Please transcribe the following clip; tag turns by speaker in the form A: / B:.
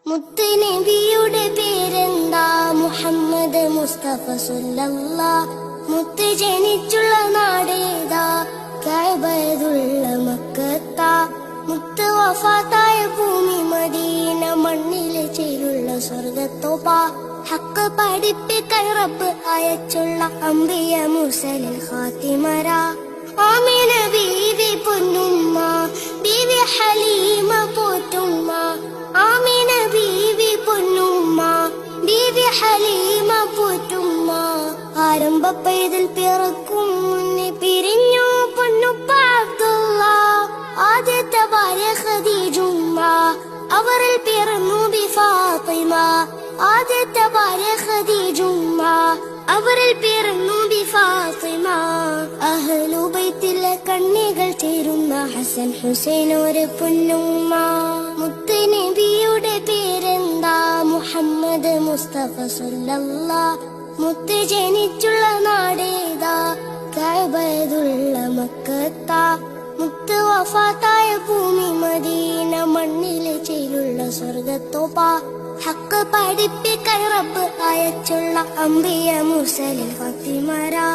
A: മുത്ത് നബിയുടെ പേരെന്താ? മുഹമ്മദ് മുസ്തഫ സല്ലല്ലാഹ്. മുത്ത് ജനിച്ചുള്ള നാടേതാ? കഅബയുള്ള മക്കത്താ. മുത്ത് വഫാത്തായ ഭൂമി മദീന, മണ്ണിലെ ചേരുള്ള സ്വർഗത്തോപ്പ. ഹക്ക് പഠിപ്പിക്കാൻ റബ്ബ് അയച്ചുള്ള അംബിയ മുർസലിൽ ഖാത്തിമരാ. ആമിന ബീവി പൊന്നുമ്മ, ബീവി ഹലീമ പോറ്റുമ്മ. ആമിന ബീവി പൊന്നുമ്മ, ബീവി ഹലീമ പോറ്റുമ്മ. ആരംഭപ്പേതിൽ പിറക്കും മുന്നേ പിരിഞ്ഞു പൊന്നുപ്പ അബ്ദുള്ള. ആദ്യത്തെ ഭാര്യ ഖദീജുമ്മ, അവരിൽ പിറന്നു ബി ഫാത്തിമ. ആദ്യത്തെ ഭാര്യ ഖദീജുമ്മ, അവരിൽ പിറന്നു ബി ഫാത്തിമ. അഹ്ലു ബൈത്തിലെ കണ്ണികൾ ചേരുന്ന ഹസൻ ഹുസൈൻ ഒരു പൊന്നുമ്മ. മുത്ത് നബിയുടെ പേരെന്താ? മുഹമ്മദ് മുസ്തഫ സല്ലല്ലാഹ്. മുത്ത് ജനിച്ചുള്ള നാടേതാ? കഅബയുള്ള മക്കത്താ. മുത്ത് വഫാത്തായ ഭൂമി മദീന, മണ്ണിലെ ചേരുള്ള സ്വർഗത്തോപ്പ. ഹക്ക് പഠിപ്പിക്കാൻ റബ്ബ് അയച്ചുള്ള അംബിയ മുർസലിൽ ഖാത്തിമരാ.